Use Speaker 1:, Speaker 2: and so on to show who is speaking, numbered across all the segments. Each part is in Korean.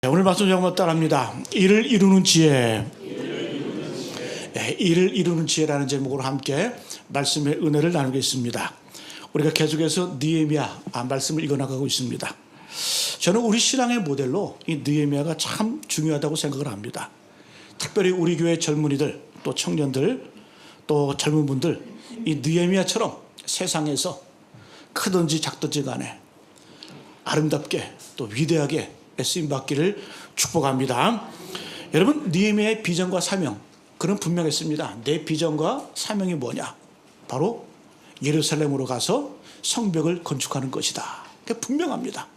Speaker 1: 오늘 말씀 제가 따라합니다. 일을 이루는 지혜. 일을 이루는 지혜라는 제목으로 함께 말씀의 은혜를 나누겠습니다. 우리가 계속해서 느헤미야 말씀을 읽어나가고 있습니다. 저는 우리 신앙의 모델로 이 느헤미야가 참 중요하다고 생각을 합니다. 특별히 우리 교회 젊은이들, 또 청년들, 또 젊은 분들, 이 느헤미야처럼 세상에서 크든지 작든지 간에 아름답게 또 위대하게 쓰임받기를 축복합니다. 여러분, 느헤미야의 비전과 사명, 그는 분명했습니다. 내 비전과 사명이 뭐냐? 바로 예루살렘으로 가서 성벽을 건축하는 것이다. 그게 분명합니다.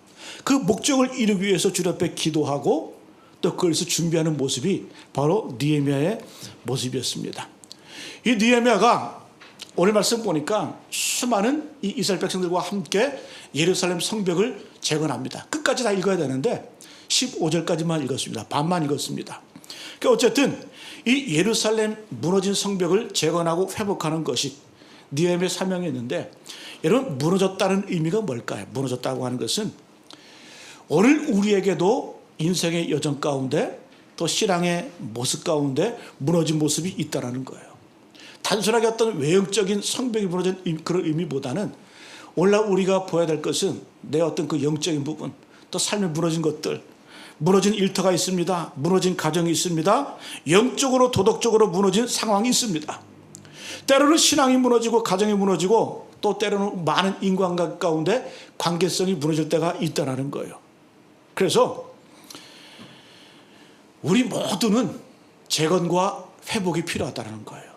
Speaker 1: 그 목적을 이루기 위해서 주님 앞에 기도하고 또 그걸 위해서 준비하는 모습이 바로 느헤미야의 모습이었습니다. 이 느헤미야가 오늘 말씀 보니까 수많은 이 이스라엘 백성들과 함께 예루살렘 성벽을 재건합니다. 끝까지 다 읽어야 되는데 15절까지만 읽었습니다. 반만 읽었습니다. 그러니까 어쨌든 이 예루살렘 무너진 성벽을 재건하고 회복하는 것이 느헤미야의 사명이었는데, 여러분, 무너졌다는 의미가 뭘까요? 무너졌다고 하는 것은 오늘 우리에게도 인생의 여정 가운데 또 신앙의 모습 가운데 무너진 모습이 있다는 거예요. 단순하게 어떤 외형적인 성벽이 무너진 그런 의미보다는 오늘 우리가 보아야 될 것은 내 어떤 그 영적인 부분, 또 삶에 무너진 것들, 무너진 일터가 있습니다. 무너진 가정이 있습니다. 영적으로 도덕적으로 무너진 상황이 있습니다. 때로는 신앙이 무너지고 가정이 무너지고 또 때로는 많은 인간관계 가운데 관계성이 무너질 때가 있다는 거예요. 그래서 우리 모두는 재건과 회복이 필요하다는 거예요.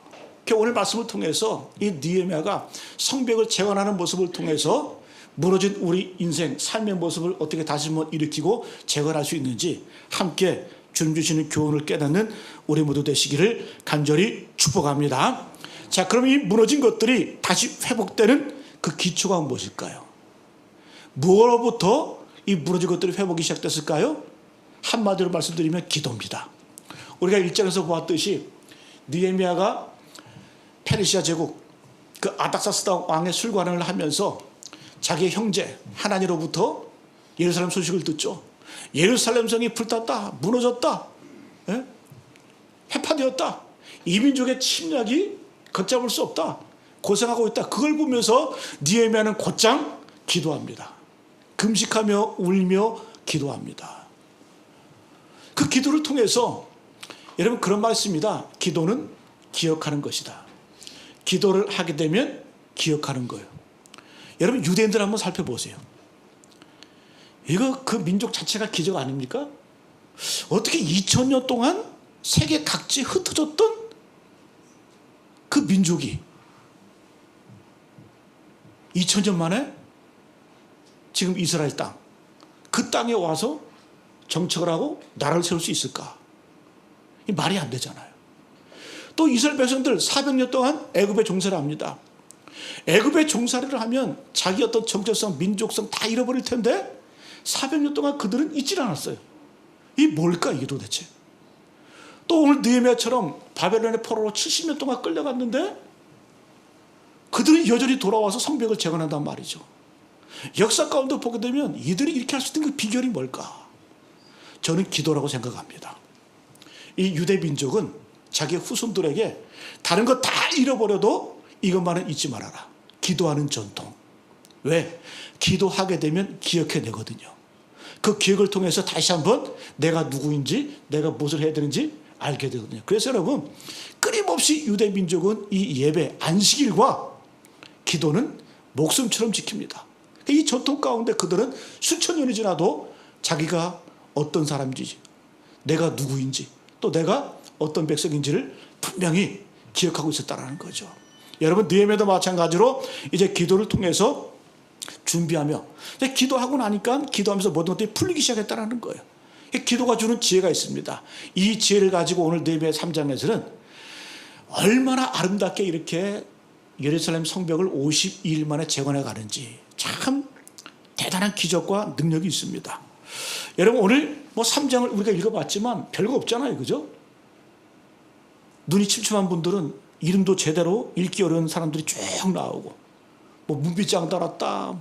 Speaker 1: 오늘 말씀을 통해서 이 느헤미야가 성벽을 재건하는 모습을 통해서 무너진 우리 인생, 삶의 모습을 어떻게 다시 한번 일으키고 재건할 수 있는지 함께 주님 주시는 교훈을 깨닫는 우리 모두 되시기를 간절히 축복합니다. 자, 그럼 이 무너진 것들이 다시 회복되는 그 기초가 무엇일까요? 무엇으로부터 이 무너진 것들이 회복이 시작됐을까요? 한마디로 말씀드리면 기도입니다. 우리가 1장에서 보았듯이 느헤미야가 페르시아 제국 그 아닥사스다 왕의 술관을 하면서 자기의 형제 하나니로부터 예루살렘 소식을 듣죠. 예루살렘 성이 불탔다, 무너졌다, 해파되었다, 이민족의 침략이 걷잡을 수 없다, 고생하고 있다. 그걸 보면서 느헤미야는 곧장 기도합니다. 금식하며 울며 기도합니다. 그 기도를 통해서 여러분, 그런 말이 있습니다. 기도는 기억하는 것이다. 기도를 하게 되면 기억하는 거예요. 여러분, 유대인들 한번 살펴보세요. 이거 그 민족 자체가 기적 아닙니까? 어떻게 2000년 동안 세계 각지에 흩어졌던 그 민족이 2000년 만에 지금 이스라엘 땅, 그 땅에 와서 정착을 하고 나라를 세울 수 있을까? 이 말이 안 되잖아요. 또 이스라엘 백성들 400년 동안 애굽에 종살이를 합니다. 애굽에 종살이를 하면 자기 어떤 정체성, 민족성 다 잃어버릴 텐데 400년 동안 그들은 잊질 않았어요. 이 뭘까 이게 도대체? 또 오늘 느헤미야처럼 바벨론의 포로로 70년 동안 끌려갔는데 그들은 여전히 돌아와서 성벽을 재건한단 말이죠. 역사 가운데 보게 되면 이들이 이렇게 할 수 있는 그 비결이 뭘까? 저는 기도라고 생각합니다. 이 유대 민족은 자기 후손들에게 다른 거 다 잃어버려도 이것만은 잊지 말아라. 기도하는 전통. 왜? 기도하게 되면 기억해내거든요. 그 기억을 통해서 다시 한번 내가 누구인지, 내가 무엇을 해야 되는지 알게 되거든요. 그래서 여러분, 끊임없이 유대 민족은 이 예배, 안식일과 기도는 목숨처럼 지킵니다. 이 전통 가운데 그들은 수천 년이 지나도 자기가 어떤 사람인지, 내가 누구인지, 또 내가 어떤 백성인지를 분명히 기억하고 있었다는 거죠. 여러분, 느헤미야도 마찬가지로 이제 기도를 통해서 준비하며 이제 기도하고 나니까 기도하면서 모든 것들이 풀리기 시작했다는 거예요. 기도가 주는 지혜가 있습니다. 이 지혜를 가지고 오늘 느헤미야 3장에서는 얼마나 아름답게 이렇게 예루살렘 성벽을 52일 만에 재건해 가는지 참 대단한 기적과 능력이 있습니다. 여러분, 오늘 3장을 우리가 읽어봤지만 별거 없잖아요. 그죠? 눈이 침침한 분들은 이름도 제대로 읽기 어려운 사람들이 쭉 나오고, 문빗장 달았다,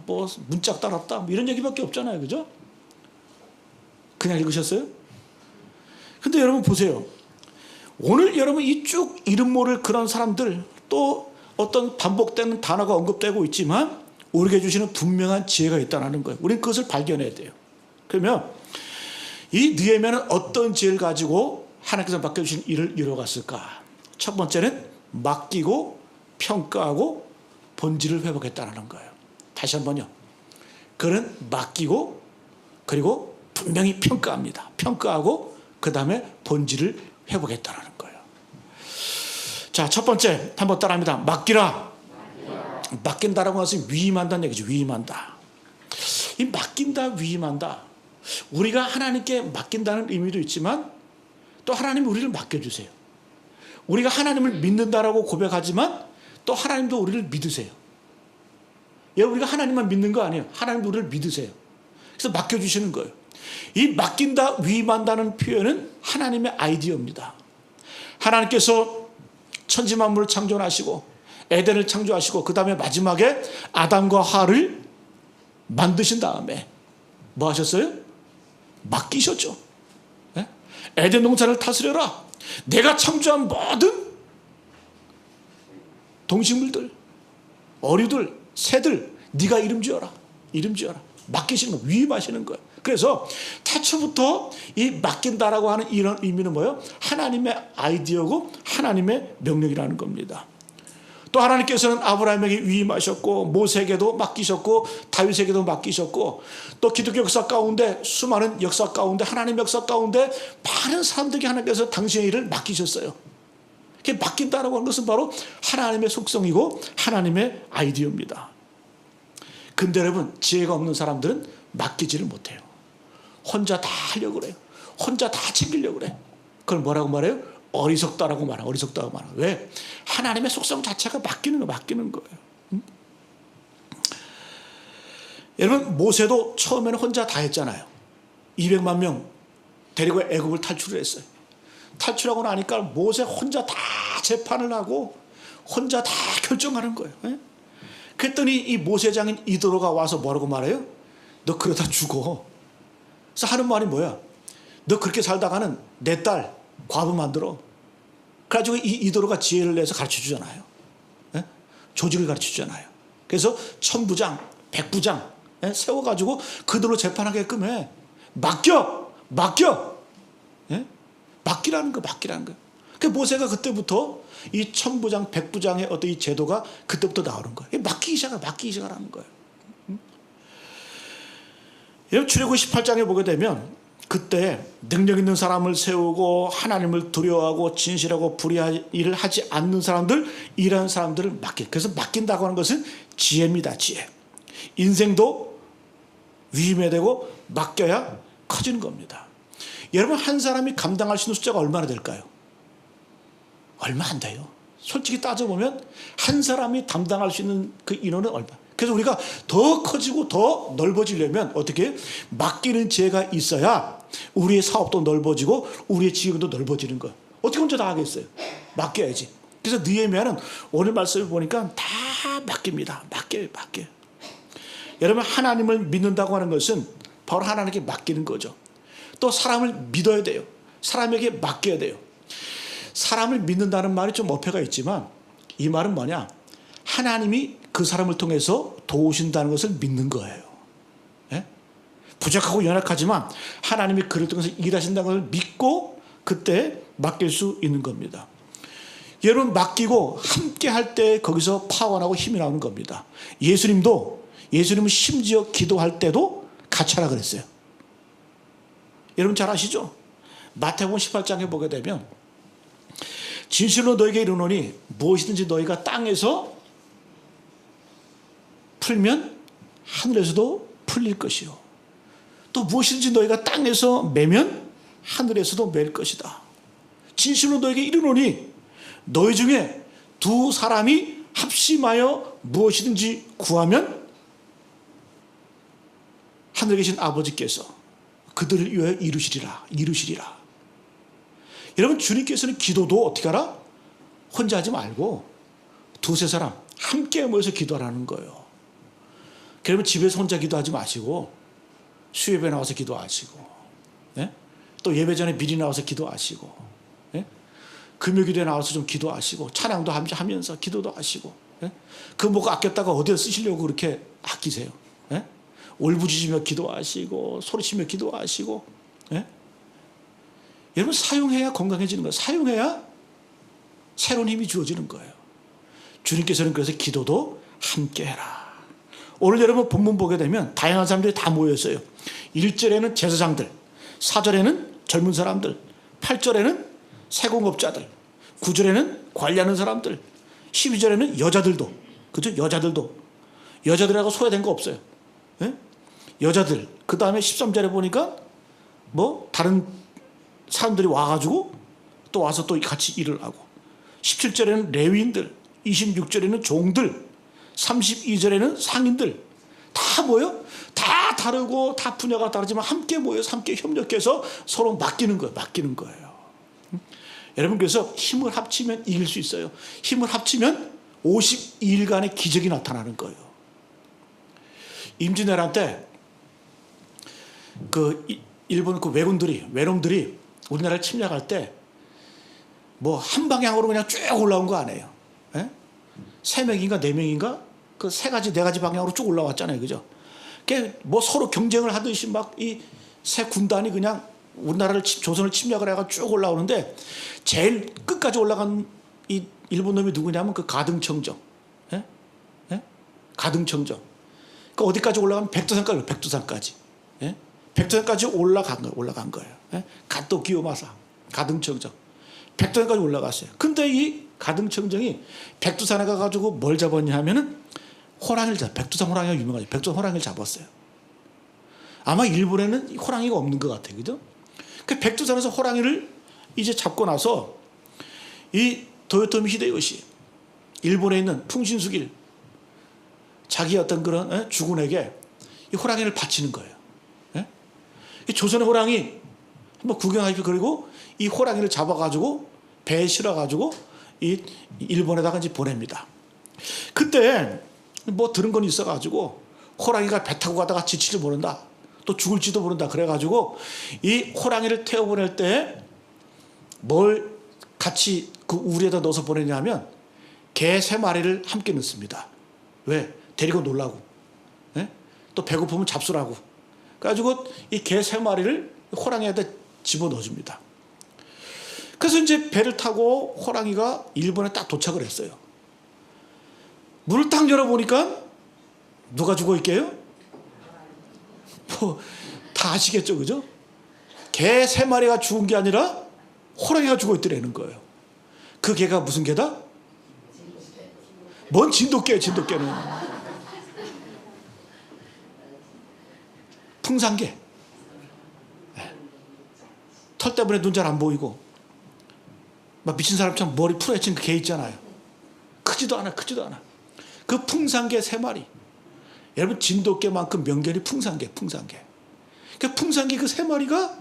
Speaker 1: 문짝 달았다, 이런 얘기밖에 없잖아요. 그죠? 그냥 읽으셨어요? 근데 여러분 보세요. 오늘 여러분 이 쭉 이름 모를 그런 사람들, 또 어떤 반복되는 단어가 언급되고 있지만 우리에게 주시는 분명한 지혜가 있다는 거예요. 우리는 그것을 발견해야 돼요. 그러면 이 느헤미야는 어떤 지혜를 가지고 하나님께서 맡겨주신 일을 이루어갔을까? 첫 번째는 맡기고 평가하고 본질을 회복했다는 거예요. 다시 한번요. 그는 맡기고 그리고 분명히 평가합니다. 평가하고 그 다음에 본질을 회복했다는 거예요. 자, 첫 번째 한번 따라합니다. 맡기라. 맡긴다라고 하는 것은 위임한다는 얘기죠. 위임한다. 이 맡긴다, 위임한다. 우리가 하나님께 맡긴다는 의미도 있지만 또 하나님이 우리를 맡겨주세요. 우리가 하나님을 믿는다라고 고백하지만 또 하나님도 우리를 믿으세요. 여러분, 우리가 하나님만 믿는 거 아니에요. 하나님도 우리를 믿으세요. 그래서 맡겨주시는 거예요. 이 맡긴다, 위임한다는 표현은 하나님의 아이디어입니다. 하나님께서 천지만물을 창조하시고 에덴을 창조하시고 그 다음에 마지막에 아담과 하와를 만드신 다음에 뭐 하셨어요? 맡기셨죠. 네? 에덴 동산을 다스려라. 내가 창조한 모든 동식물들, 어류들, 새들 네가 이름 지어라. 이름 지어라. 맡기시는 거, 위임하시는 거예요. 그래서 태초부터 이 맡긴다라고 하는 이런 의미는 뭐예요? 하나님의 아이디어고 하나님의 명령이라는 겁니다. 또 하나님께서는 아브라함에게 위임하셨고 모세에게도 맡기셨고 다윗에게도 맡기셨고 또 기독교 역사 가운데 수많은 역사 가운데 하나님 역사 가운데 많은 사람들에게 하나님께서 당신의 일을 맡기셨어요. 맡긴다라고 하는 것은 바로 하나님의 속성이고 하나님의 아이디어입니다. 근데 여러분, 지혜가 없는 사람들은 맡기지를 못해요. 혼자 다 하려고 그래요. 혼자 다 챙기려고 그래. 그걸 뭐라고 말해요? 어리석다라고 말해요. 어리석다고 말해요. 왜? 하나님의 속성 자체가 맡기는 거예요. 여러분, 모세도 처음에는 혼자 다 했잖아요. 200만 명 데리고 애굽을 탈출을 했어요. 탈출하고 나니까 모세 혼자 다 재판을 하고 혼자 다 결정하는 거예요. 그랬더니 이 모세장인 이도로가 와서 뭐라고 말해요? 너 그러다 죽어. 그래서 하는 말이 뭐야? 너 그렇게 살다가는 내 딸 과부 만들어. 그래가지고 이 이도로가 지혜를 내서 가르쳐 주잖아요. 조직을 가르쳐 주잖아요. 그래서 천부장, 백부장 세워가지고 그대로 재판하게끔 해. 맡겨. 맡기라는 거. 그 모세가 그때부터 이 천부장, 백부장의 어떤 이 제도가 그때부터 나오는 거예요. 맡기기 시작하는 거예요. 여러분, 출애굽기 18장에 보게 되면 그때 능력 있는 사람을 세우고 하나님을 두려워하고 진실하고 불의한 일을 하지 않는 사람들, 이런 사람들을 맡길. 그래서 맡긴다고 하는 것은 지혜입니다. 지혜. 인생도 위임해야 되고 맡겨야 커지는 겁니다. 여러분, 한 사람이 감당할 수 있는 숫자가 얼마나 될까요? 얼마 안 돼요. 솔직히 따져보면 한 사람이 담당할 수 있는 그 인원은 얼마. 그래서 우리가 더 커지고 더 넓어지려면 어떻게 맡기는 지혜가 있어야 우리의 사업도 넓어지고 우리의 지역도 넓어지는 거예요. 어떻게 혼자 다 하겠어요? 맡겨야지. 그래서 느헤미야는 오늘 말씀을 보니까 다 맡깁니다. 맡겨요. 여러분, 하나님을 믿는다고 하는 것은 바로 하나님께 맡기는 거죠. 또 사람을 믿어야 돼요. 사람에게 맡겨야 돼요. 사람을 믿는다는 말이 좀 어폐가 있지만 이 말은 뭐냐? 하나님이 그 사람을 통해서 도우신다는 것을 믿는 거예요. 부족하고 연약하지만 하나님이 그를 통해서 일하신다는 것을 믿고 그때 맡길 수 있는 겁니다. 여러분, 맡기고 함께 할 때 거기서 파워나고 힘이 나오는 겁니다. 예수님은 심지어 기도할 때도 같이 하라 그랬어요. 여러분 잘 아시죠? 마태복음 18장에 보게 되면 진실로 너에게 이르노니 무엇이든지 너희가 땅에서 풀면 하늘에서도 풀릴 것이요 또 무엇이든지 너희가 땅에서 매면 하늘에서도 맬 것이다. 진실로 너에게 이르노니 너희 중에 두 사람이 합심하여 무엇이든지 구하면 하늘에 계신 아버지께서 그들을 위하여 이루시리라. 여러분, 주님께서는 기도도 어떻게 하라? 혼자 하지 말고 두세 사람 함께 모여서 기도하라는 거예요. 그러면 집에서 혼자 기도하지 마시고 수협에 나와서 기도하시고 또 예배 전에 미리 나와서 기도하시고, 예? 금요기도에 나와서 좀 기도하시고, 찬양도 하면서 기도도 하시고, 예? 그 뭐가 아꼈다가 어디에 쓰시려고 그렇게 아끼세요? 예? 울부짖으며 기도하시고, 소리치며 기도하시고, 예? 여러분, 사용해야 건강해지는 거예요. 사용해야 새로운 힘이 주어지는 거예요. 주님께서는 그래서 기도도 함께 해라. 오늘 여러분 본문 보게 되면 다양한 사람들이 다 모였어요. 1절에는 제사장들, 4절에는 젊은 사람들, 8절에는 세공업자들, 9절에는 관리하는 사람들, 12절에는 여자들도, 그죠? 여자들하고 소외된 거 없어요. 예? 여자들. 그 다음에 13절에 보니까 뭐 다른 사람들이 와가지고 또 와서 또 같이 일을 하고, 17절에는 레위인들, 26절에는 종들, 32절에는 상인들, 다 모여? 다 다르고 다 분야가 다르지만 함께 모여서 함께 협력해서 서로 맡기는 거예요. 여러분, 그래서 힘을 합치면 이길 수 있어요. 힘을 합치면 52일간의 기적이 나타나는 거예요. 임진왜란 때 그 일본 그 외놈들이 우리나라를 침략할 때 뭐 한 방향으로 그냥 쭉 올라온 거 아니에요. 예? 3명인가 4명인가 그 3가지 4가지 방향으로 쭉 올라왔잖아요. 그죠? 뭐 서로 경쟁을 하듯이 막 이 세 군단이 그냥 우리나라를 조선을 침략을 해가 쭉 올라오는데, 제일 끝까지 올라간 이 일본 놈이 누구냐면 그 가등청정. 예? 예? 가등청정. 그 어디까지 올라가면 백두산까지. 예? 백두산까지 올라간 거예요. 예? 갓도 기요마사, 가등청정. 백두산까지 올라갔어요. 근데 이 가등청정이 백두산에 가가지고 뭘 잡았냐 하면은 백두산 호랑이가 유명하죠. 백두산 호랑이를 잡았어요. 아마 일본에는 호랑이가 없는 것 같아요. 그죠? 그 백두산에서 호랑이를 이제 잡고 나서 이 도요토미 히데요시, 일본에 있는 풍신수길, 자기 어떤 그런 주군에게 이 호랑이를 바치는 거예요. 예? 이 조선의 호랑이 한번 구경하시고, 그리고 이 호랑이를 잡아가지고 배에 실어가지고 이 일본에다가 이제 보냅니다. 그때 뭐 들은 건 있어가지고 호랑이가 배 타고 가다가 지칠지 모른다, 또 죽을지도 모른다, 그래가지고 이 호랑이를 태워보낼 때 뭘 같이 그 우리에다 넣어서 보내냐면 개 3마리를 함께 넣습니다. 왜? 데리고 놀라고. 예? 또 배고프면 잡수라고. 그래가지고 이 개 3마리를 호랑이에다 집어넣어줍니다. 그래서 이제 배를 타고 호랑이가 일본에 딱 도착을 했어요. 문을 딱 열어보니까 누가 죽어 있게요? 뭐 다 아시겠죠, 그죠? 개 3마리가 죽은 게 아니라 호랑이가 죽어 있더라는 거예요. 그 개가 무슨 개다? 뭔 진돗개예요, 진돗개는. 풍산개. 털 때문에 눈 잘 안 보이고 막 미친 사람처럼 머리 풀어헤친 그 개 있잖아요. 크지도 않아. 그 풍산개 3마리. 여러분, 진돗개만큼 명견이 풍산개. 그 풍산개 그 3마리가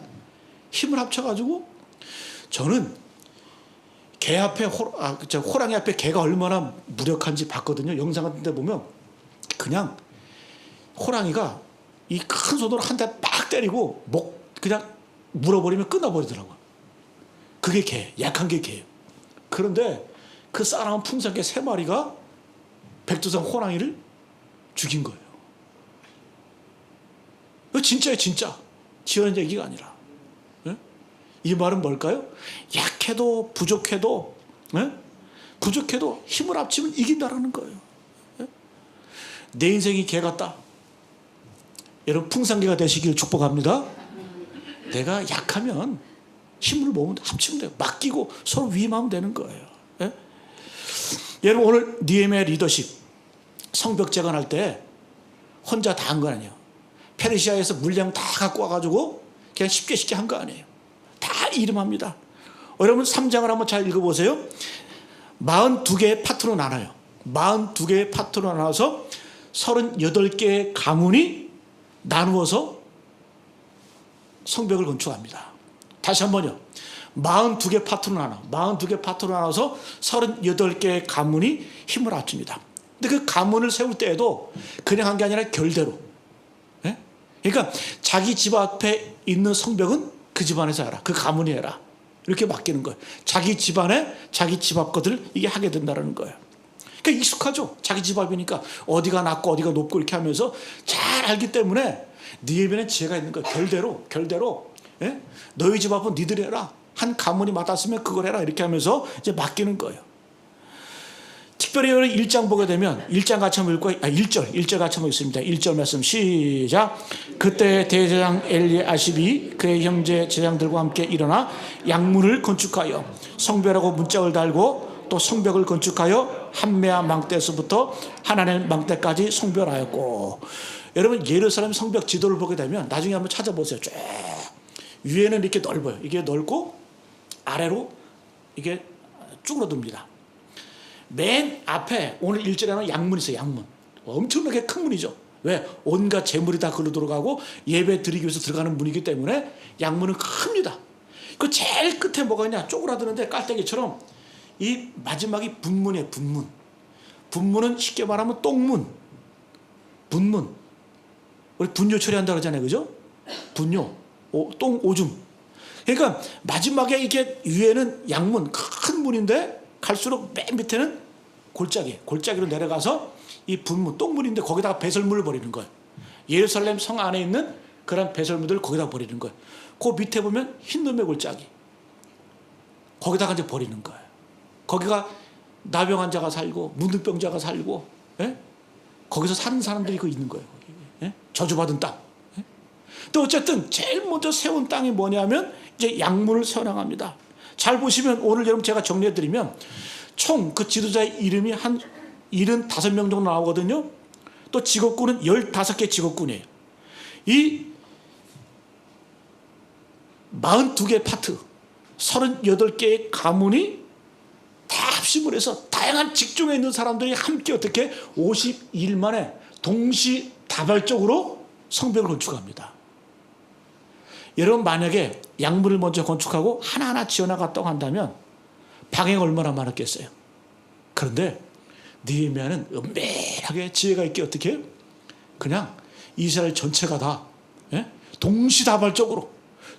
Speaker 1: 힘을 합쳐가지고, 저는 개 앞에 호랑이 앞에 개가 얼마나 무력한지 봤거든요. 영상 같은 데 보면 그냥 호랑이가 이 큰 손으로 한 대 빡 때리고 목 그냥 물어버리면 끊어버리더라고요. 그게 개, 약한 게 개예요. 그런데 그 싸나운 풍산개 3마리가 백두산 호랑이를 죽인 거예요. 이거 진짜예요, 진짜. 지어낸 얘기가 아니라. 예? 이 말은 뭘까요? 약해도 부족해도 힘을 합치면 이긴다라는 거예요. 예? 내 인생이 개 같다. 여러분, 풍산개가 되시길 축복합니다. 내가 약하면 힘을 모으면 합치면 돼요. 맡기고 서로 위임하면 되는 거예요. 예? 여러분, 오늘 니에미야 리더십 성벽재건할 때 혼자 다 한 거 아니에요. 페르시아에서 물량 다 갖고 와가지고 그냥 쉽게 한 거 아니에요. 다 이름합니다. 여러분, 3장을 한번 잘 읽어보세요. 42개의 파트로 나눠요. 42개의 파트로 나눠서 38개의 가문이 나누어서 성벽을 건축합니다. 다시 한번요. 42개 파트로 나눠서 38개의 가문이 힘을 합칩니다. 근데 그 가문을 세울 때에도 그냥 한 게 아니라 결대로. 예? 그러니까 자기 집 앞에 있는 성벽은 그 집안에서 해라. 그 가문이 해라. 이렇게 맡기는 거예요. 자기 집안에 자기 집 앞 것들을 이게 하게 된다는 거예요. 그러니까 익숙하죠. 자기 집 앞이니까 어디가 낮고 어디가 높고 이렇게 하면서 잘 알기 때문에 느헤미야는 지혜가 있는 거예요. 결대로 예? 너희 집 앞은 니들이 해라. 한 가문이 맡았으면 그걸 해라. 이렇게 하면서 이제 맡기는 거예요. 특별히 1장 보게 되면 1장 같이 한번 읽고 1절 같이 한번 읽습니다. 1절 말씀 시작. 그때 대제사장 엘리아십이 그의 형제 제장들과 함께 일어나 양문을 건축하여 성벽하고 문짝을 달고 또 성벽을 건축하여 한메아 망대에서부터 하나넬 망대까지 성벽하였고, 여러분 예루살렘 성벽 지도를 보게 되면 나중에 한번 찾아보세요. 쭉 위에는 이렇게 넓어요. 이게 넓고 아래로 이게 쭈그러듭니다. 맨 앞에 오늘 1절에는 양문이 있어요. 양문. 엄청나게 큰 문이죠. 왜? 온갖 재물이 다 글로 들어가고 예배 드리기 위해서 들어가는 문이기 때문에 양문은 큽니다. 그 제일 끝에 뭐가 있냐? 쪼그라드는데 깔때기처럼 이 마지막이 분문이에요. 분문. 분문은 쉽게 말하면 똥문. 분문. 우리 분뇨 처리한다고 그러잖아요. 그죠? 분뇨. 똥 오줌. 그러니까 마지막에 이게 위에는 양문, 큰 문인데 갈수록 맨 밑에는 골짜기로 내려가서 이 분문, 똥문인데 거기다가 배설물을 버리는 거예요. 예루살렘 성 안에 있는 그런 배설물들을 거기다 버리는 거예요. 그 밑에 보면 흰놈의 골짜기. 거기다가 이제 버리는 거예요. 거기가 나병 환자가 살고 문둥병자가 살고, 예? 거기서 사는 사람들이 그 있는 거예요. 예? 저주받은 땅. 예? 또 어쨌든 제일 먼저 세운 땅이 뭐냐면 이제 양문을 세워나갑니다. 잘 보시면 오늘 여러분 제가 정리해드리면 총 그 지도자의 이름이 한 75명 정도 나오거든요. 또 직업군은 15개 직업군이에요. 이 42개 파트, 38개의 가문이 다 합심을 해서 다양한 직종에 있는 사람들이 함께 어떻게 52일 만에 동시다발적으로 성벽을 건축합니다. 여러분 만약에 양문을 먼저 건축하고 하나하나 지어나갔다고 한다면 방해가 얼마나 많았겠어요. 그런데 느헤미야는 은밀하게 지혜가 있게 어떻게 그냥 이스라엘 전체가 다 동시다발적으로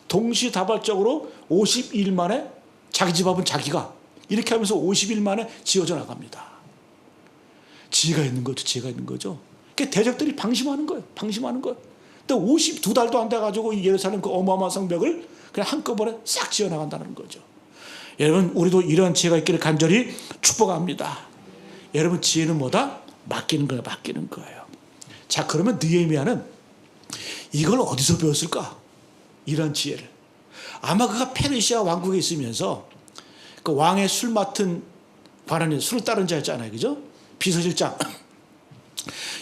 Speaker 1: 52일 만에 자기 집 앞은 자기가 이렇게 하면서 50일 만에 지어져 나갑니다. 지혜가 있는 거죠. 지혜가 있는 거죠. 그러니까 대적들이 방심하는 거예요. 또 52달도 안 돼가지고 이 예루살렘 그 어마어마한 성벽을 그냥 한꺼번에 싹 지어나간다는 거죠. 여러분 우리도 이런 지혜가 있기를 간절히 축복합니다. 여러분 지혜는 뭐다? 맡기는 거예요. 자, 그러면 느헤미야는 이걸 어디서 배웠을까? 이런 지혜를. 아마 그가 페르시아 왕국에 있으면서 그 왕의 술 맡은 관원이 술 따른 자였잖아요. 그죠? 비서실장.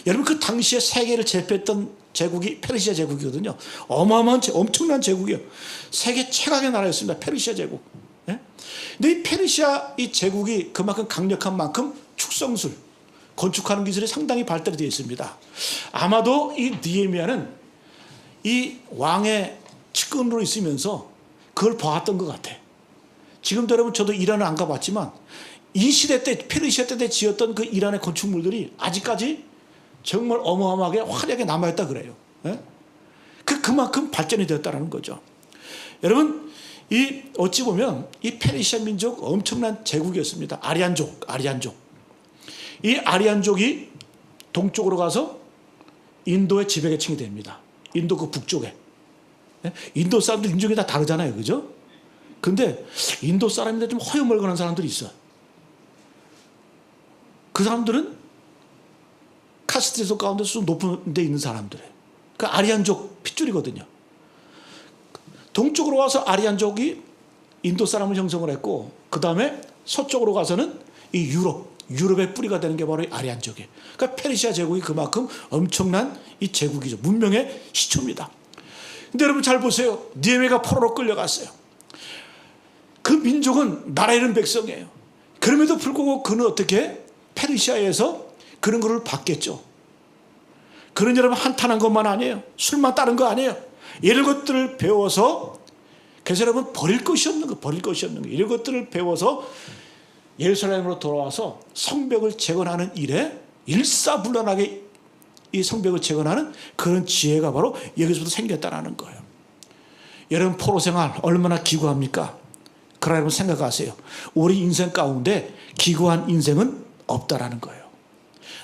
Speaker 1: 여러분 그 당시에 세계를 제패했던 제국이 페르시아 제국이거든요. 어마어마한 엄청난 제국이에요. 세계 최강의 나라였습니다. 페르시아 제국. 예? 근데 이 페르시아 이 제국이 그만큼 강력한 만큼 축성술, 건축하는 기술이 상당히 발달이 되어 있습니다. 아마도 이 느헤미야는 이 왕의 측근으로 있으면서 그걸 봐왔던 것 같아. 지금도 여러분 저도 이란을 안 가봤지만 이 시대 때 페르시아 때 지었던 그 이란의 건축물들이 아직까지 정말 어마어마하게 화려하게 남아있다 그래요. 예? 그만큼 발전이 되었다는 거죠. 여러분 이 어찌 보면 이 페르시아 민족 엄청난 제국이었습니다. 아리안족. 이 아리안족이 동쪽으로 가서 인도의 지배계층이 됩니다. 인도 그 북쪽에. 예? 인도 사람들 인종이 다 다르잖아요. 그죠? 근데 인도 사람인데 좀 허여멀건한 사람들이 있어요. 그 사람들은 카스트에서 가운데 좀 높은 데 있는 사람들이에요. 그 아리안족 핏줄이거든요. 동쪽으로 와서 아리안족이 인도 사람을 형성을 했고 그 다음에 서쪽으로 가서는 이 유럽의 뿌리가 되는 게 바로 이 아리안족이에요. 그러니까 페르시아 제국이 그만큼 엄청난 이 제국이죠. 문명의 시초입니다. 근데 여러분 잘 보세요. 느헤미야가 포로로 끌려갔어요. 그 민족은 나라 잃은 백성이에요. 그럼에도 불구하고 그는 어떻게 페르시아에서 그런 거를 받겠죠. 그런 여러분 한탄한 것만 아니에요. 술만 따른 거 아니에요. 이런 것들을 배워서 그래서 여러분 버릴 것이 없는 거. 이런 것들을 배워서 예루살렘으로 돌아와서 성벽을 재건하는 일에 일사불란하게 이 성벽을 재건하는 그런 지혜가 바로 여기서부터 생겼다는 거예요. 여러분 포로 생활 얼마나 기구합니까? 그러나 여러분 생각하세요. 우리 인생 가운데 기구한 인생은 없다라는 거예요.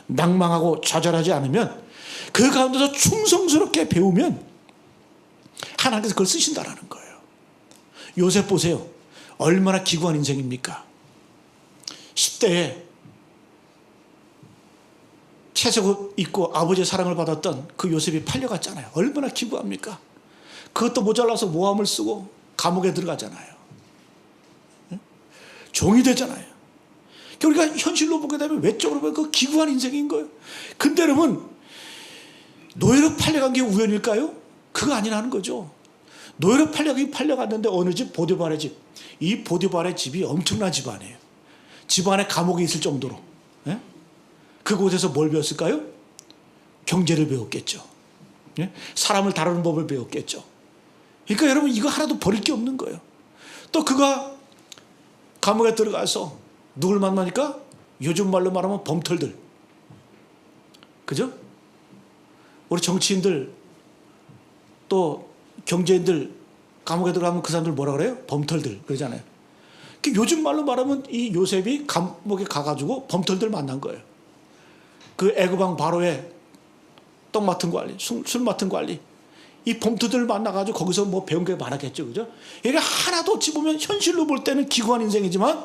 Speaker 1: 낭망하고 좌절하지 않으면 그 가운데서 충성스럽게 배우면 하나님께서 그걸 쓰신다라는 거예요. 요셉 보세요. 얼마나 기구한 인생입니까? 10대에 채색 입고 아버지의 사랑을 받았던 그 요셉이 팔려갔잖아요. 얼마나 기구합니까? 그것도 모자라서 모함을 쓰고 감옥에 들어가잖아요. 종이 되잖아요. 우리가 현실로 보게 되면 외적으로 보면 그 기구한 인생인 거예요. 근데 여러분, 노예로 팔려간 게 우연일까요? 그거 아니라는 거죠. 노예로 팔려갔는데 어느 집? 보디발의 집. 이 보디발의 집이 엄청난 집안이에요. 집안에 감옥에 있을 정도로. 예? 그곳에서 뭘 배웠을까요? 경제를 배웠겠죠. 예? 사람을 다루는 법을 배웠겠죠. 그러니까 여러분 이거 하나도 버릴 게 없는 거예요. 또 그가 감옥에 들어가서 누굴 만나니까 요즘 말로 말하면 범털들. 그죠? 우리 정치인들 또 경제인들 감옥에 들어가면 그 사람들 뭐라 그래요? 범털들 그러잖아요. 요즘 말로 말하면 이 요셉이 감옥에 가가지고 범털들 만난 거예요. 그 애굽왕 바로의 떡 맡은 관리, 술 맡은 관리, 이 범털들을 만나가지고 거기서 뭐 배운 게 많았겠죠, 그죠? 이게 하나도 어찌 보면 현실로 볼 때는 기구한 인생이지만,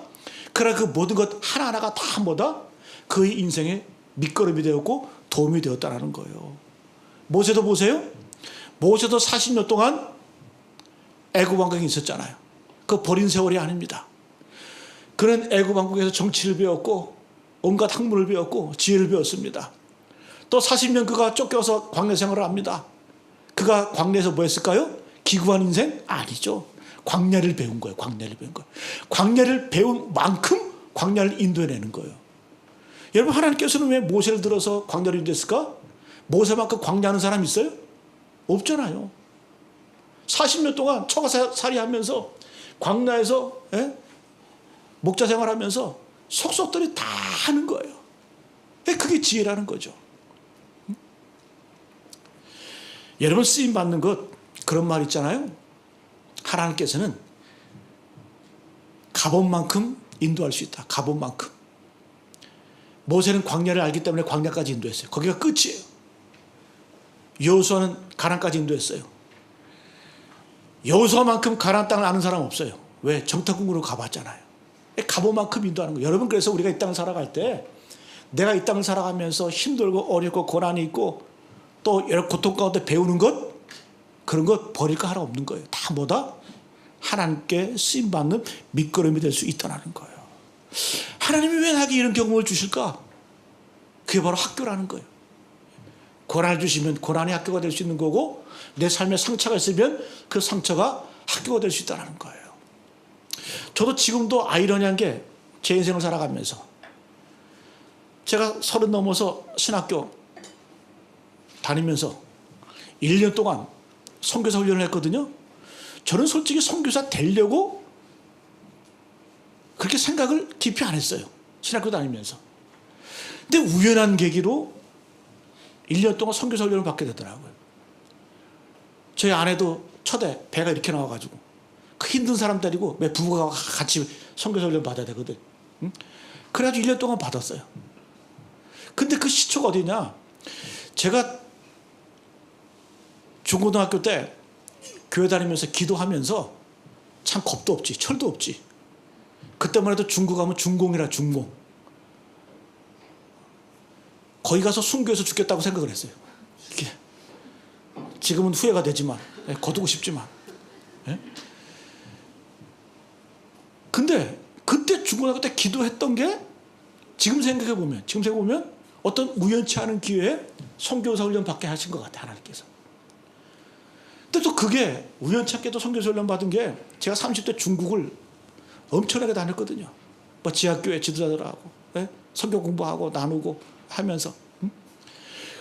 Speaker 1: 그러나 그 모든 것 하나하나가 다 뭐다? 그의 인생의 밑거름이 되었고 도움이 되었다는 거예요. 모세도 보세요. 모세도 40년 동안 애굽 왕국에 있었잖아요. 그 버린 세월이 아닙니다. 그는 애굽 왕국에서 정치를 배웠고 온갖 학문을 배웠고 지혜를 배웠습니다. 또 40년 그가 쫓겨서 광야 생활을 합니다. 그가 광야에서 뭐 했을까요? 기구한 인생? 아니죠. 광야를 배운 거예요. 광야를 배운 거예요. 광야를 배운 만큼 광야를 인도해내는 거예요. 여러분, 하나님께서는 왜 모세를 들어서 광야를 인도했을까? 모세만큼 광야하는 사람 있어요? 없잖아요. 40년 동안 처가살이 하면서 광야에서 목자 생활하면서 속속들이 다 하는 거예요. 그게 지혜라는 거죠. 여러분, 쓰임받는 것, 그런 말 있잖아요. 하나님께서는 가본 만큼 인도할 수 있다. 가본 만큼. 모세는 광야를 알기 때문에 광야까지 인도했어요. 거기가 끝이에요. 여호수아는 가나안까지 인도했어요. 여호수아만큼 가나안 땅을 아는 사람 없어요. 왜? 정탐꾼으로 가봤잖아요. 가본 만큼 인도하는 거예요. 여러분, 그래서 우리가 이 땅을 살아갈 때 내가 이 땅을 살아가면서 힘들고 어렵고 고난이 있고 또 여러 고통 가운데 배우는 것, 그런 것 버릴 거 하나 없는 거예요. 다 뭐다? 하나님께 쓰임받는 밑거름이 될 수 있다는 거예요. 하나님이 왜 나에게 이런 경험을 주실까? 그게 바로 학교라는 거예요. 고난을 주시면 고난이 학교가 될 수 있는 거고, 내 삶에 상처가 있으면 그 상처가 학교가 될 수 있다는 거예요. 저도 지금도 아이러니한 게, 제 인생을 살아가면서 제가 30 넘어서 신학교 다니면서 1년 동안 선교사 훈련을 했거든요. 저는 솔직히 선교사 되려고 그렇게 생각을 깊이 안 했어요. 신학교 다니면서. 근데 우연한 계기로 1년 동안 선교사 훈련을 받게 되더라고요. 저희 아내도 첫해 배가 이렇게 나와가지고 그 힘든 사람 데리고 매 부부가 같이 선교사 훈련 받아야 되거든. 응? 그래가지고 1년 동안 받았어요. 근데 그 시초가 어디냐? 제가 중고등학교 때 교회 다니면서 기도하면서 참 겁도 없지, 철도 없지. 그때만 해도 중고 가면 중공이라 중공. 거기 가서 순교해서 죽겠다고 생각을 했어요. 이게 지금은 후회가 되지만, 거두고 싶지만. 근데 그때 중고등학교 때 기도했던 게 지금 생각해 보면 어떤 우연치 않은 기회에 선교사 훈련 받게 하신 것 같아요, 하나님께서. 근데 또 그게 우연치 않게도 선교사 훈련 받은 게, 제가 30대 중국을 엄청나게 다녔거든요. 뭐 지하교회 지도자들하고 선교 공부하고 나누고 하면서.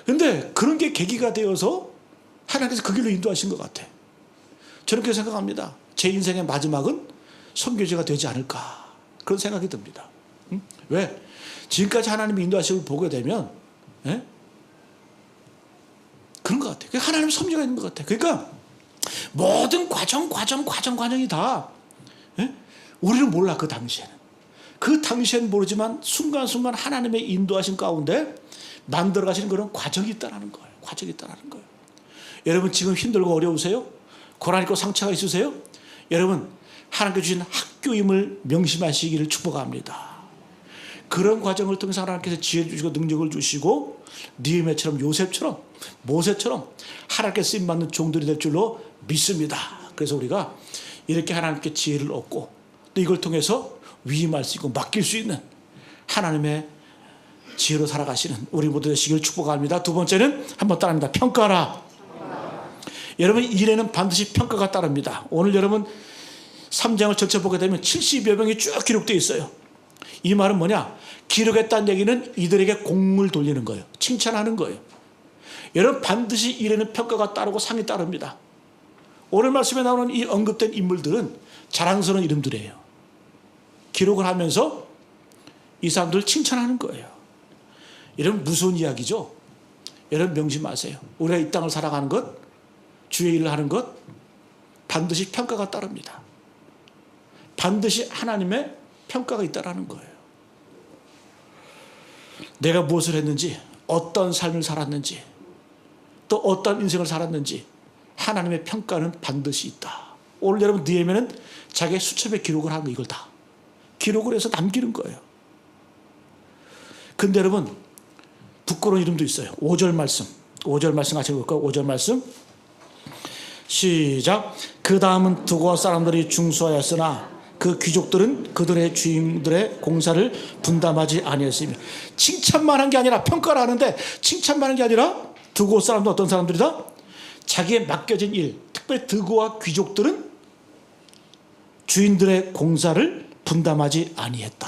Speaker 1: 근데 그런 게 계기가 되어서 하나님께서 그 길로 인도하신 것 같아요. 저는 그렇게 생각합니다. 제 인생의 마지막은 선교지가 되지 않을까, 그런 생각이 듭니다. 왜? 지금까지 하나님이 인도하심을 보게 되면 그런 것 같아요. 하나님의 섭리가 있는 것 같아요. 그러니까 모든 과정이 다, 예? 우리는 몰라. 그 당시에는. 그 당시엔 모르지만 순간순간 하나님의 인도하신 가운데 만들어 가시는 그런 과정이 있다는 거예요. 과정이 있다는 거예요. 여러분 지금 힘들고 어려우세요? 고난 있고 상처가 있으세요? 여러분 하나님께 주신 학교임을 명심하시기를 축복합니다. 그런 과정을 통해서 하나님께서 지혜 주시고 능력을 주시고 느헤미야처럼 요셉처럼 모세처럼 하나님께 쓰임받는 종들이 될 줄로 믿습니다. 그래서 우리가 이렇게 하나님께 지혜를 얻고 또 이걸 통해서 위임할 수 있고 맡길 수 있는 하나님의 지혜로 살아가시는 우리 모두 되시길 축복합니다. 두 번째는 한번 따라합니다. 평가하라. 여러분 일에는 반드시 평가가 따릅니다. 오늘 여러분 3장을 전체 보게 되면 70여 명이 쭉 기록되어 있어요. 이 말은 뭐냐? 기록했다는 얘기는 이들에게 공을 돌리는 거예요. 칭찬하는 거예요. 여러분 반드시 일에는 평가가 따르고 상이 따릅니다. 오늘 말씀에 나오는 이 언급된 인물들은 자랑스러운 이름들이에요. 기록을 하면서 이 사람들을 칭찬하는 거예요. 여러분 무서운 이야기죠. 여러분 명심하세요. 우리가 이 땅을 살아가는 것, 주의 일을 하는 것 반드시 평가가 따릅니다. 반드시 하나님의 평가가 있다라는 거예요. 내가 무엇을 했는지, 어떤 삶을 살았는지, 또 어떤 인생을 살았는지 하나님의 평가는 반드시 있다. 오늘 여러분 느헤미야는 자기의 수첩에 기록을 하는 거 이걸 다 기록을 해서 남기는 거예요. 근데 여러분 부끄러운 이름도 있어요. 5절 말씀 같이 볼까요? 5절 말씀 시작. 그 다음은 두고 사람들이 중수하였으나 그 귀족들은 그들의 주인들의 공사를 분담하지 아니했으며. 칭찬만 한 게 아니라 평가를 하는데 칭찬만 한 게 아니라 두고 사람도 어떤 사람들이다? 자기의 맡겨진 일, 특별히 드고와 귀족들은 주인들의 공사를 분담하지 아니했다.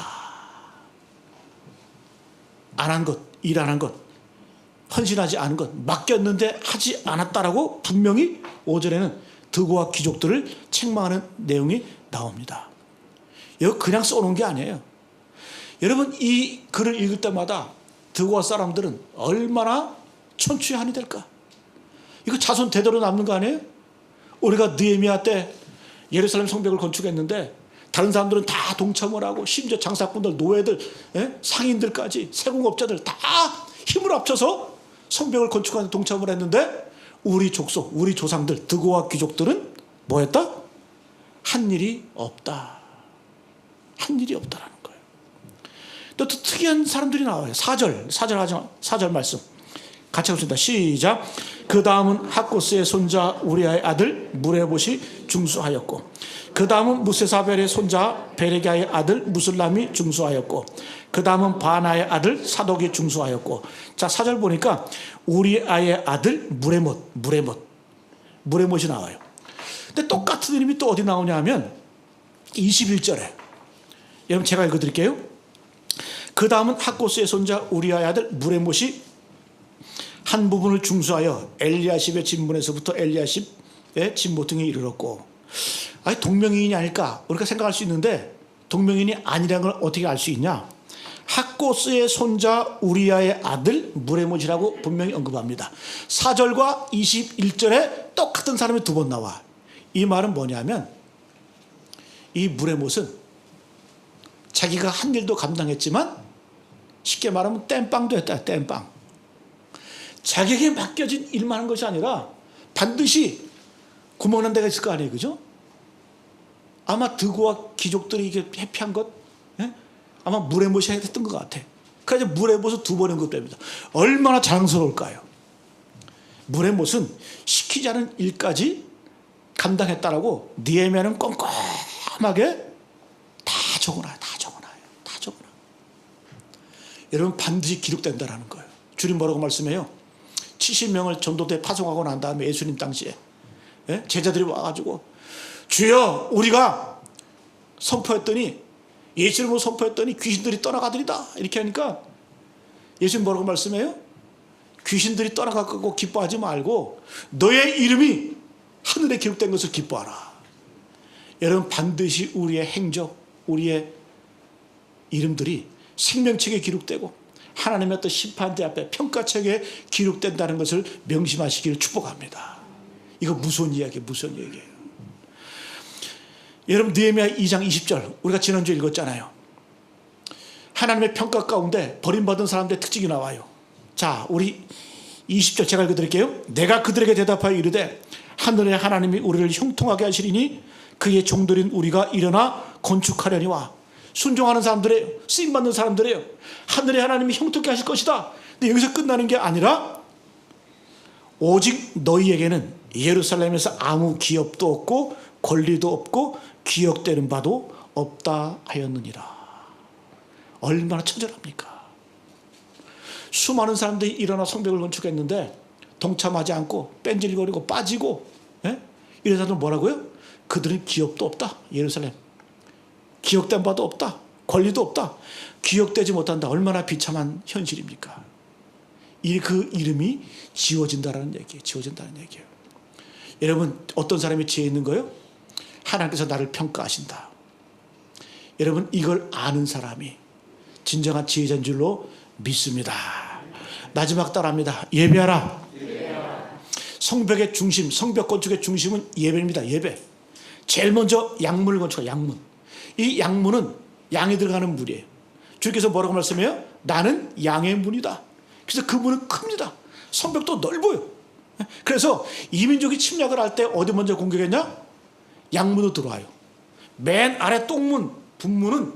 Speaker 1: 안 한 것, 일 안 한 것, 헌신하지 않은 것, 맡겼는데 하지 않았다라고 분명히 5절에는 드고와 귀족들을 책망하는 내용이 나옵니다. 이거 그냥 써놓은 게 아니에요. 여러분 이 글을 읽을 때마다 드고와 사람들은 얼마나 천추의 한이 될까? 이거 자손 대대로 남는 거 아니에요? 우리가 느헤미야 때 예루살렘 성벽을 건축했는데 다른 사람들은 다 동참을 하고 심지어 장사꾼들, 노예들, 상인들까지 세공업자들 다 힘을 합쳐서 성벽을 건축하는 데 동참을 했는데 우리 족속, 우리 조상들, 드고와 귀족들은 뭐 했다? 한 일이 없다. 한 일이 없다라는 거예요. 또 특이한 사람들이 나와요. 4절 말씀 같이 하겠습니다. 시작. 그 다음은 학고스의 손자 우리아의 아들 무레봇이 중수하였고 그 다음은 무세사벨의 손자 베레기야의 아들 무슬람이 중수하였고 그 다음은 바나의 아들 사독이 중수하였고. 자 4절 보니까 우리아의 아들 무레못이 나와요. 근데 똑같은 이름이 또 어디 나오냐 하면 21절에 여러분 제가 읽어드릴게요. 그 다음은 학고스의 손자 우리아의 아들 무레못이 한 부분을 중수하여 엘리야십의 진문에서부터 엘리야십의 진보등에 이르렀고. 아니 동명이인이 아닐까 우리가 생각할 수 있는데 동명이인이 아니라는 걸 어떻게 알 수 있냐? 학고스의 손자 우리아의 아들 무레못이라고 분명히 언급합니다. 4절과 21절에 똑같은 사람이 두 번 나와. 이 말은 뭐냐면 이 무레못은 자기가 한 일도 감당했지만 쉽게 말하면 땜빵도 했다. 땜빵. 자기에게 맡겨진 일만 한 것이 아니라 반드시 구멍난 데가 있을 거 아니에요. 그죠? 아마 드고와 귀족들이 이게 회피한 것, 아마 무레못이 했던 것 같아. 그래서 무레못을 두 번 언급됩니다. 얼마나 자랑스러울까요? 무레못은 시키지 않은 일까지 감당했다라고 느헤미야는 꼼꼼하게 다 적어놔요. 여러분 반드시 기록된다라는 거예요. 주님 뭐라고 말씀해요? 70명을 전도대 파송하고 난 다음에 예수님 당시에 제자들이 와가지고 주여 우리가 선포했더니 예수님으로 선포했더니 귀신들이 떠나가더이다 이렇게 하니까 예수님 뭐라고 말씀해요? 귀신들이 떠나가고 기뻐하지 말고 너의 이름이 하늘에 기록된 것을 기뻐하라. 여러분 반드시 우리의 행적, 우리의 이름들이 생명책에 기록되고 하나님의 어떤 심판대 앞에 평가책에 기록된다는 것을 명심하시기를 축복합니다. 이거 무서운 이야기예요. 무서운 얘기예요. 여러분 느헤미야 2장 20절 우리가 지난주에 읽었잖아요. 하나님의 평가 가운데 버림받은 사람들의 특징이 나와요. 자, 우리 20절 제가 읽어드릴게요. 내가 그들에게 대답하여 이르되 하늘의 하나님이 우리를 형통하게 하시리니 그의 종들인 우리가 일어나 건축하려니와. 순종하는 사람들이에요. 쓰임받는 사람들이에요. 하늘의 하나님이 형통케 하실 것이다. 근데 여기서 끝나는 게 아니라 오직 너희에게는 예루살렘에서 아무 기업도 없고 권리도 없고 기억되는 바도 없다 하였느니라. 얼마나 처절합니까? 수많은 사람들이 일어나 성벽을 건축했는데 동참하지 않고 뺀질거리고 빠지고, 이런 사람들은 뭐라고요? 그들은 기업도 없다. 예루살렘 기억된 바도 없다. 권리도 없다. 기억되지 못한다. 얼마나 비참한 현실입니까? 그 이름이 지워진다라는 얘기예요. 지워진다는 얘기예요. 여러분 어떤 사람이 지혜 있는 거예요? 하나님께서 나를 평가하신다. 여러분 이걸 아는 사람이 진정한 지혜자인 줄로 믿습니다. 마지막 따라합니다. 예배하라. 성벽의 중심, 성벽 건축의 중심은 예배입니다. 예배. 제일 먼저 양문을 건축해요. 양문. 이 양문은 양이 들어가는 문이에요. 주께서 뭐라고 말씀해요? 나는 양의 문이다. 그래서 그 문은 큽니다. 성벽도 넓어요. 그래서 이민족이 침략을 할 때 어디 먼저 공격했냐? 양문으로 들어와요. 맨 아래 똥문, 북문은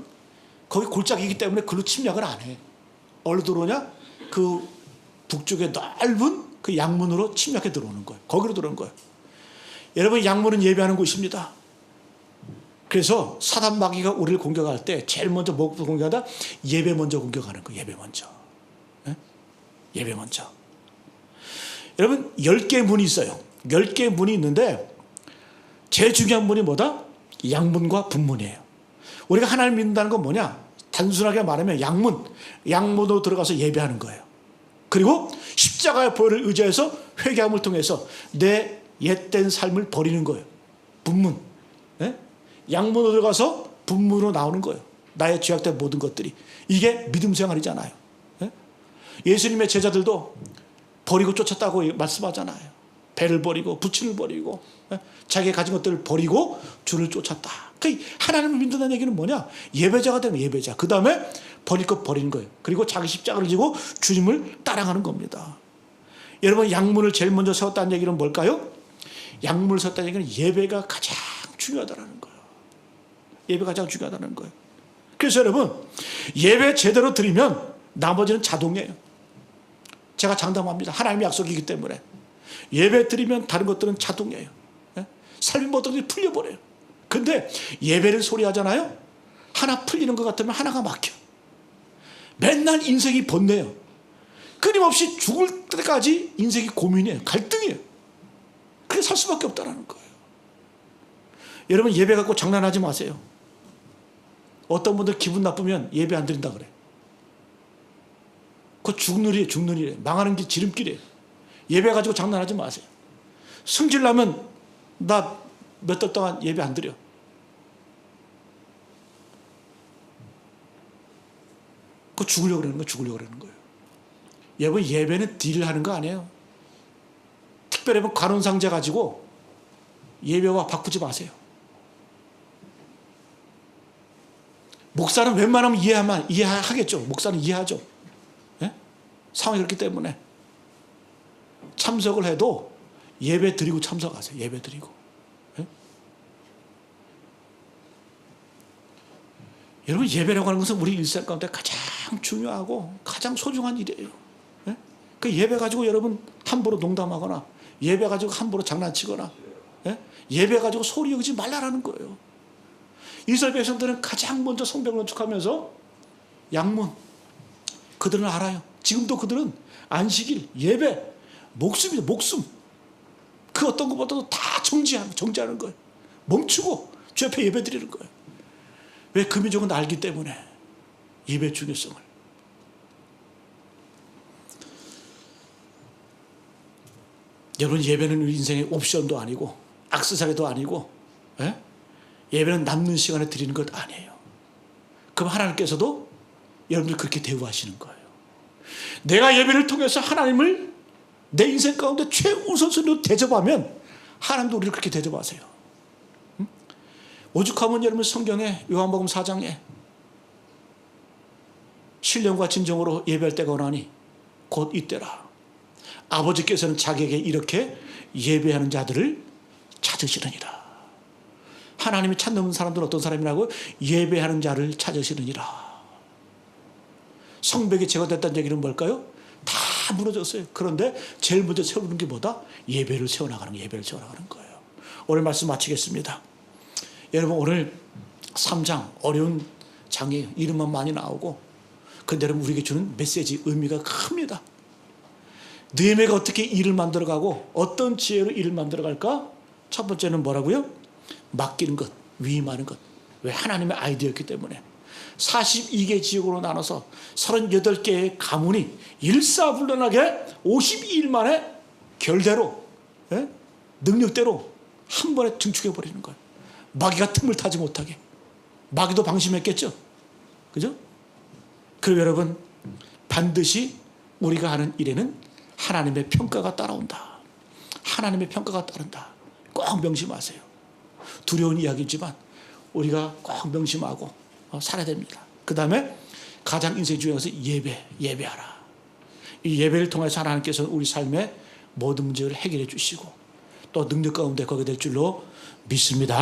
Speaker 1: 거기 골짜기이기 때문에 그로 침략을 안 해. 어디로 들어오냐? 그 북쪽에 넓은 그 양문으로 침략해 들어오는 거예요. 거기로 들어오는 거예요. 여러분 양문은 예배하는 곳입니다. 그래서 사단 마귀가 우리를 공격할 때 제일 먼저 뭐부터 공격하다? 예배 먼저 공격하는 거예요. 예배 먼저. 예배 먼저. 여러분 10개의 문이 있어요. 10개의 문이 있는데 제일 중요한 문이 뭐다? 양문과 분문이에요. 우리가 하나님 믿는다는 건 뭐냐? 단순하게 말하면 양문으로 들어가서 예배하는 거예요. 그리고 십자가의 보혈을 의지해서 회개함을 통해서 내 옛된 삶을 버리는 거예요. 분문. 양문으로 들어가서 분문으로 나오는 거예요. 나의 죄악된 모든 것들이. 이게 믿음 생활이잖아요. 예수님의 제자들도 버리고 쫓았다고 말씀하잖아요. 배를 버리고 부친을 버리고 자기가 가진 것들을 버리고 주를 쫓았다. 하나님을 믿는다는 얘기는 뭐냐? 예배자가 되는 예배자. 그 다음에 버릴 것 버리는 거예요. 그리고 자기 십자가를 지고 주님을 따라가는 겁니다. 여러분 양문을 제일 먼저 세웠다는 얘기는 뭘까요? 양문을 세웠다는 얘기는 예배가 가장 중요하다는 거예요. 예배가 가장 중요하다는 거예요. 그래서 여러분 예배 제대로 드리면 나머지는 자동이에요. 제가 장담합니다. 하나님의 약속이기 때문에 예배 드리면 다른 것들은 자동이에요. 삶의 모든 것들이 풀려버려요. 근데 예배를 소리하잖아요. 하나 풀리는 것 같으면 하나가 막혀. 맨날 인생이 번뇌예요. 끊임없이 죽을 때까지 인생이 고민이에요. 갈등이에요. 그래서 살 수밖에 없다는 거예요. 여러분 예배 갖고 장난하지 마세요. 어떤 분들 기분 나쁘면 예배 안 드린다 그래. 그거 죽는 일이에요. 망하는 게 지름길이에요. 예배 가지고 장난하지 마세요. 승질 나면 나 몇 달 동안 예배 안 드려. 그거 죽으려고 그러는 거예요. 여러분 예배는 딜을 하는 거 아니에요. 특별히 관원상제 가지고 예배와 바꾸지 마세요. 목사는 웬만하면 이해하겠죠. 목사는 이해하죠. 상황이 그렇기 때문에 참석을 해도 예배 드리고 참석하세요. 예배 드리고. 여러분 예배라고 하는 것은 우리 일생 가운데 가장 중요하고 가장 소중한 일이에요. 그 예배 가지고 여러분 함부로 농담하거나 예배 가지고 함부로 장난치거나 예배 가지고 소리 여기지 말라라는 거예요. 이스라엘 백성들은 가장 먼저 성벽을 건축하면서 양문 그들은 알아요. 지금도 그들은 안식일, 예배, 목숨이죠. 목숨. 그 어떤 것보다도 다 정지하는 거예요. 멈추고 주 앞에 예배 드리는 거예요. 왜? 그 민족은 알기 때문에 예배의 중요성을. 여러분 예배는 우리 인생의 옵션도 아니고 액세서리도 아니고 예배는 남는 시간에 드리는 것 아니에요. 그럼 하나님께서도 여러분들 그렇게 대우하시는 거예요. 내가 예배를 통해서 하나님을 내 인생 가운데 최우선순위로 대접하면 하나님도 우리를 그렇게 대접하세요. 오죽하면 여러분 성경에 요한복음 4장에 신령과 진정으로 예배할 때가 오나니 곧 이때라. 아버지께서는 자기에게 이렇게 예배하는 자들을 찾으시느니라. 하나님이 찾는 사람들은 어떤 사람이라고? 예배하는 자를 찾으시느니라. 성벽이 제거됐다는 얘기는 뭘까요? 다 무너졌어요. 그런데 제일 먼저 세우는 게 뭐다? 예배를 세워나가는 거예요. 예배를 세워나가는 거예요. 오늘 말씀 마치겠습니다. 여러분 오늘 3장 어려운 장이에요. 이름만 많이 나오고 근데 여러분 우리에게 주는 메시지 의미가 큽니다. 느헤미야가 어떻게 일을 만들어가고 어떤 지혜로 일을 만들어갈까? 첫 번째는 뭐라고요? 맡기는 것, 위임하는 것. 왜? 하나님의 아이디어였기 때문에 42개 지역으로 나눠서 38개의 가문이 일사불란하게 52일 만에 결대로 능력대로 한 번에 증축해버리는 거예요. 마귀가 틈을 타지 못하게. 마귀도 방심했겠죠. 그죠? 그리고 여러분 반드시 우리가 하는 일에는 하나님의 평가가 따라온다. 하나님의 평가가 따른다. 꼭 명심하세요. 두려운 이야기지만 우리가 꼭 명심하고 살아야 됩니다. 그 다음에 가장 인생 중요해서 예배하라. 이 예배를 통해서 하나님께서는 우리 삶의 모든 문제를 해결해 주시고 또 능력 가운데 거게 될 줄로 믿습니다.